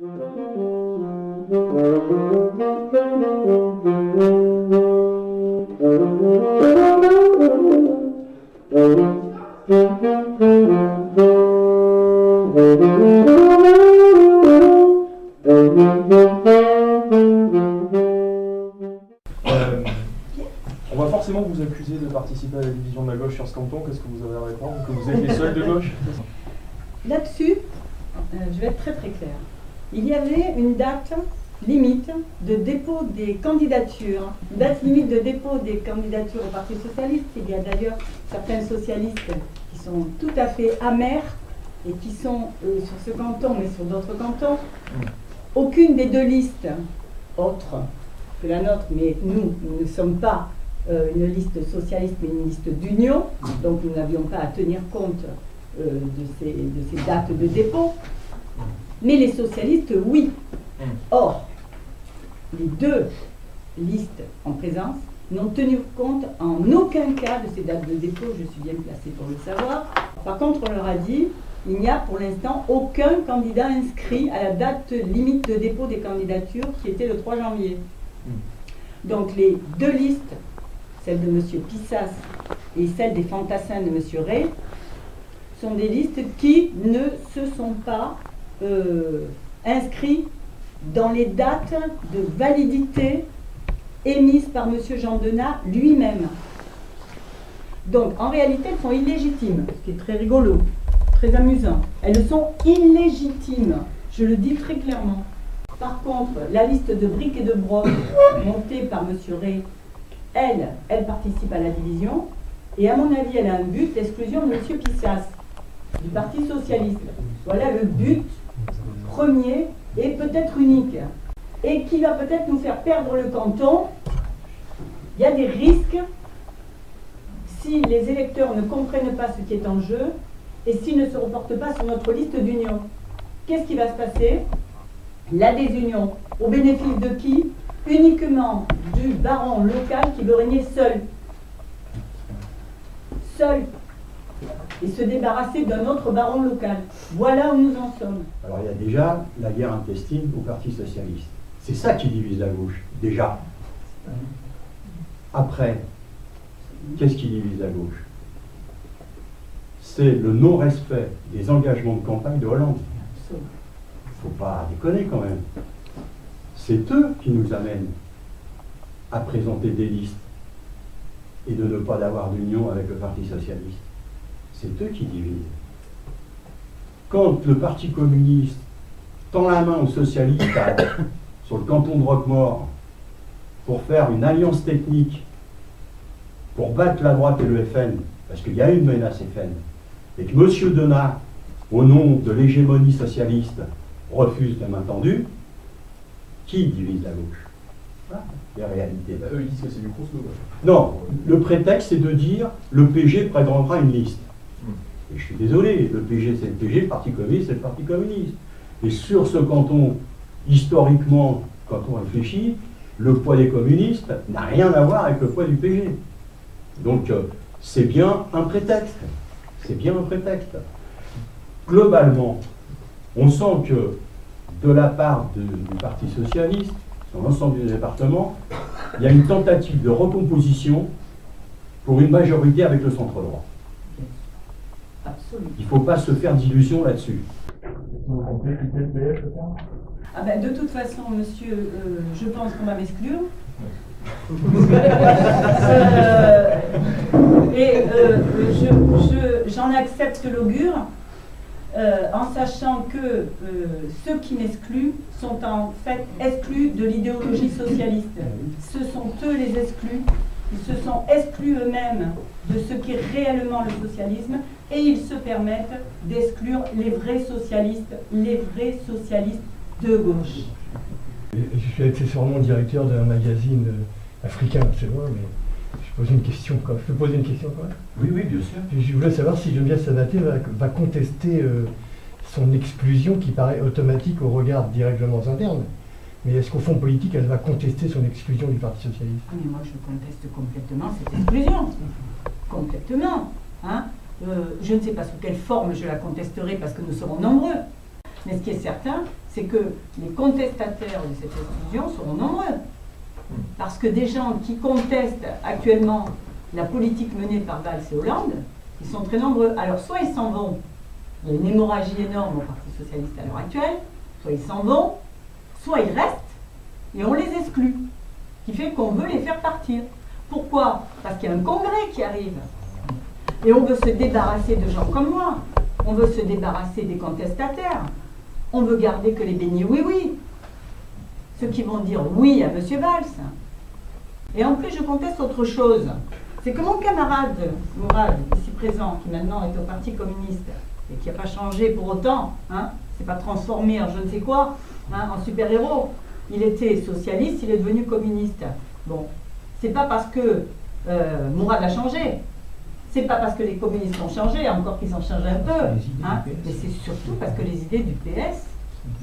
On va forcément vous accuser de participer à la division de la gauche sur ce canton. Qu'est-ce que vous avez à répondre? Que vous êtes les seuls de gauche? Là-dessus, je vais être très très claire. Il y avait une date limite de dépôt des candidatures, date limite de dépôt des candidatures au Parti Socialiste. Il y a d'ailleurs certains socialistes qui sont tout à fait amers et qui sont sur ce canton, mais sur d'autres cantons. Aucune des deux listes, autres que la nôtre, mais nous ne sommes pas une liste socialiste, mais une liste d'union, donc nous n'avions pas à tenir compte de ces dates de dépôt. Mais les socialistes, oui. Or, les deux listes en présence n'ont tenu compte en aucun cas de ces dates de dépôt, je suis bien placée pour le savoir. Par contre, on leur a dit, il n'y a pour l'instant aucun candidat inscrit à la date limite de dépôt des candidatures qui était le 3 janvier. Donc les deux listes, celle de M. Pissas et celle des fantassins de M. Ray, sont des listes qui ne se sont pas inscrits dans les dates de validité émises par M. Jean Denat lui-même. Donc en réalité, elles sont illégitimes, ce qui est très rigolo, très amusant. Elles sont illégitimes, je le dis très clairement. Par contre, la liste de briques et de brocs montée par M. Ray, elle participe à la division, et à mon avis, elle a un but, l'exclusion de M. Pissas, du Parti Socialiste. Voilà le but premier et peut-être unique, et qui va peut-être nous faire perdre le canton. Il y a des risques si les électeurs ne comprennent pas ce qui est en jeu et s'ils ne se reportent pas sur notre liste d'union. Qu'est-ce qui va se passer? La désunion, au bénéfice de qui? Uniquement du baron local qui veut régner seul. Seul. Et se débarrasser d'un autre baron local. Voilà où nous en sommes. Alors il y a déjà la guerre intestine au Parti Socialiste. C'est ça qui divise la gauche, déjà. Après, qu'est-ce qui divise la gauche? C'est le non-respect des engagements de campagne de Hollande. Il ne faut pas déconner quand même. C'est eux qui nous amènent à présenter des listes et de ne pas avoir d'union avec le Parti Socialiste. C'est eux qui divisent. Quand le Parti communiste tend la main aux socialistes sur le canton de Roquemaure pour faire une alliance technique pour battre la droite et le FN, parce qu'il y a une menace FN, et que M. Denat, au nom de l'hégémonie socialiste, refuse la main tendue, qui divise la gauche? Voilà les réalités. Eux, ils disent que c'est du Crousseau. Non, le prétexte, c'est de dire le PG présentera une liste. Et je suis désolé, le PG c'est le PG, le Parti communiste c'est le Parti communiste. Et sur ce canton, historiquement, quand on réfléchit, le poids des communistes n'a rien à voir avec le poids du PG. Donc c'est bien un prétexte. C'est bien un prétexte. Globalement, on sent que de la part du Parti socialiste, dans l'ensemble du département, il y a une tentative de recomposition pour une majorité avec le centre-droit. Absolument. Il ne faut pas se faire d'illusions là-dessus. Ah ben, de toute façon, monsieur, je pense qu'on va m'exclure. J'en accepte l'augure, en sachant que ceux qui m'excluent sont en fait exclus de l'idéologie socialiste. Ce sont eux les exclus. Ils se sont exclus eux-mêmes de ce qu'est réellement le socialisme et ils se permettent d'exclure les vrais socialistes de gauche. Je suis accessoirement directeur d'un magazine africain, c'est loin, mais je pose une question. Je peux poser une question quand même? Oui, oui, bien sûr. Je voulais savoir si Geneviève Savaté va contester son exclusion qui paraît automatique au regard des règlements internes. Mais est-ce qu'au fond politique, elle va contester son exclusion du Parti Socialiste? Mais moi, je conteste complètement cette exclusion. Complètement. Hein. Je ne sais pas sous quelle forme je la contesterai parce que nous serons nombreux. Mais ce qui est certain, c'est que les contestataires de cette exclusion seront nombreux. Parce que des gens qui contestent actuellement la politique menée par Valls et Hollande, ils sont très nombreux. Alors soit ils s'en vont, il y a une hémorragie énorme au Parti Socialiste à l'heure actuelle, soit ils s'en vont, soit ils restent et on les exclut. Ce qui fait qu'on veut les faire partir. Pourquoi? Parce qu'il y a un congrès qui arrive. Et on veut se débarrasser de gens comme moi. On veut se débarrasser des contestataires. On veut garder que les bénis oui-oui. Ceux qui vont dire oui à M. Valls. Et en plus, je conteste autre chose. C'est que mon camarade Mourad, ici présent, qui maintenant est au Parti communiste, et qui n'a pas changé pour autant, hein, c'est pas transformé en je ne sais quoi, hein, en super-héros. Il était socialiste, il est devenu communiste. Bon, c'est pas parce que Mourad a changé, c'est pas parce que les communistes ont changé, encore qu'ils ont changé un peu, hein, mais c'est surtout parce que les idées du PS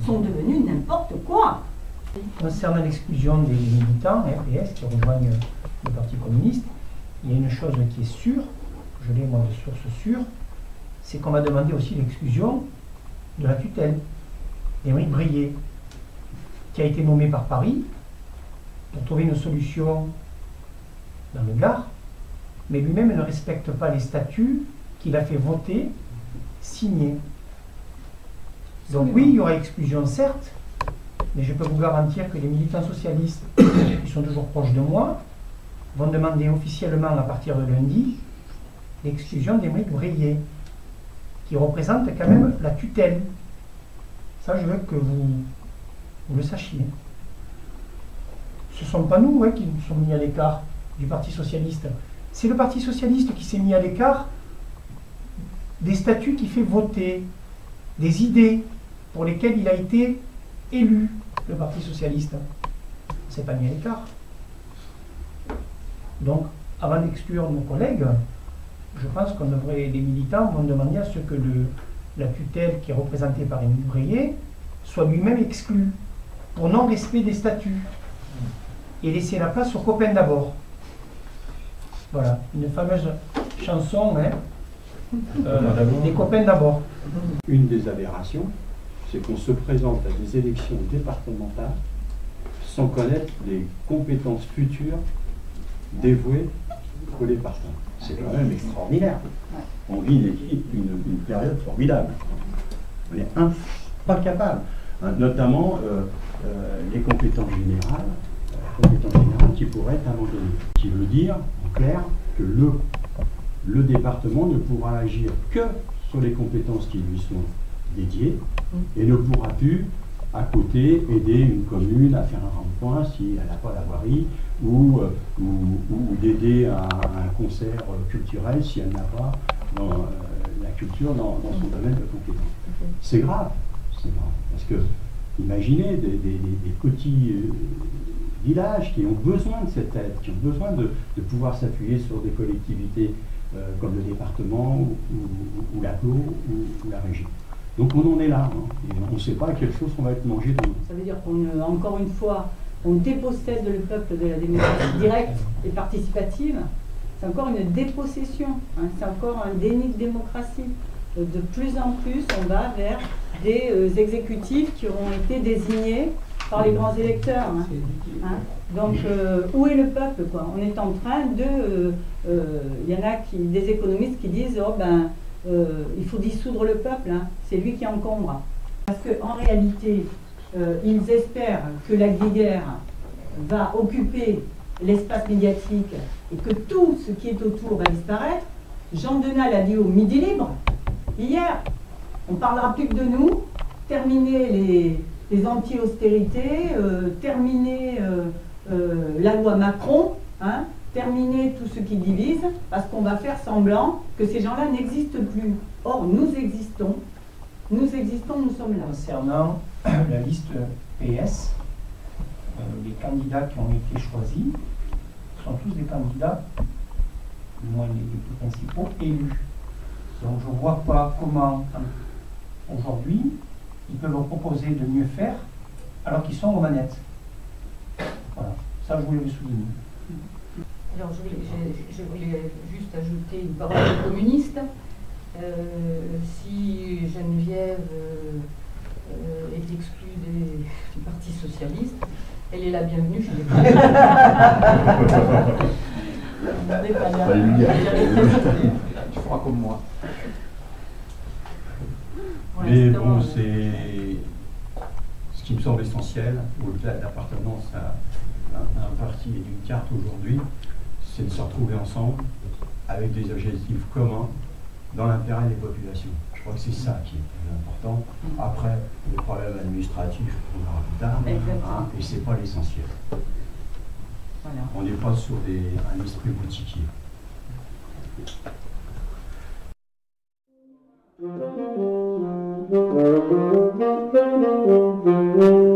sont devenues n'importe quoi. Concernant l'exclusion des militants PS qui rejoignent le Parti communiste, il y a une chose qui est sûre, je l'ai moi de source sûre, c'est qu'on va demander aussi l'exclusion de la tutelle d'Émeric Brier, qui a été nommé par Paris pour trouver une solution dans le Gard, mais lui-même ne respecte pas les statuts qu'il a fait voter, signer. Donc oui, il y aura exclusion certes, mais je peux vous garantir que les militants socialistes, qui sont toujours proches de moi, vont demander officiellement à partir de lundi l'exclusion d'Émeric Brier, qui représente quand même la tutelle. Ça, je veux que vous le sachiez. Ce ne sont pas nous qui nous sommes mis à l'écart du Parti Socialiste. C'est le Parti Socialiste qui s'est mis à l'écart des statuts qui fait voter, des idées pour lesquelles il a été élu, le Parti Socialiste. On ne s'est pas mis à l'écart. Donc, avant d'exclure nos collègues, je pense qu'on devrait, les militants vont demander à ce que la tutelle qui est représentée par Émeric Brier soit lui-même exclue, pour non-respect des statuts, et laisser la place aux copains d'abord. Voilà, une fameuse chanson, hein, des copains d'abord. Une des aberrations, c'est qu'on se présente à des élections départementales sans connaître les compétences futures dévouées au département. C'est quand même extraordinaire. On vit une période formidable. On est pas capable. Hein, notamment les compétences générales qui pourraient être abandonnées. Ce qui veut dire, en clair, que le département ne pourra agir que sur les compétences qui lui sont dédiées et ne pourra plus, à côté, aider une commune à faire un rond-point si elle n'a pas la voirie ou d'aider à un concert culturel si elle n'a pas la culture dans son domaine de compétence. C'est grave, parce que imaginez des petits villages qui ont besoin de cette aide, qui ont besoin de pouvoir s'appuyer sur des collectivités comme le département ou l'agglo ou la région. Donc on en est là, hein, et on ne sait pas à quelle sauce on va être mangé demain. Ça veut dire qu'encore une fois, on dépossède le peuple de la démocratie directe et participative. C'est encore une dépossession, hein, c'est encore un déni de démocratie. De plus en plus, on va vers des exécutifs qui auront été désignés par les grands électeurs. Hein. Donc, où est le peuple, quoi? On est en train de... Il y en a des économistes qui disent oh, ben, il faut dissoudre le peuple, hein. C'est lui qui encombre. Parce qu'en réalité, ils espèrent que la guerre va occuper l'espace médiatique et que tout ce qui est autour va disparaître. Jean Denal a dit au Midi Libre, hier, on ne parlera plus que de nous, terminer les anti-austérités, terminer la loi Macron, hein, terminer tout ce qui divise, parce qu'on va faire semblant que ces gens-là n'existent plus. Or, nous existons, nous sommes là. Concernant la liste PS, les candidats qui ont été choisis sont tous des candidats, du moins les principaux, élus. Donc je ne vois pas comment, aujourd'hui, ils peuvent proposer de mieux faire alors qu'ils sont aux manettes. Voilà, ça je voulais le souligner. Alors je voulais juste ajouter une parole de communiste. Si Geneviève est exclue du Parti socialiste, elle est la bienvenue chez les Tu feras comme moi. Mais bon, c'est ce qui me semble essentiel, au-delà de l'appartenance à un parti et d'une carte aujourd'hui, c'est de se retrouver ensemble avec des objectifs communs dans l'intérêt des populations. Je crois que c'est ça qui est le plus important. Après, les problèmes administratifs, on verra plus tard, hein, et c'est pas l'essentiel. Voilà. On n'est pas sur un esprit boutiquier. Thank you.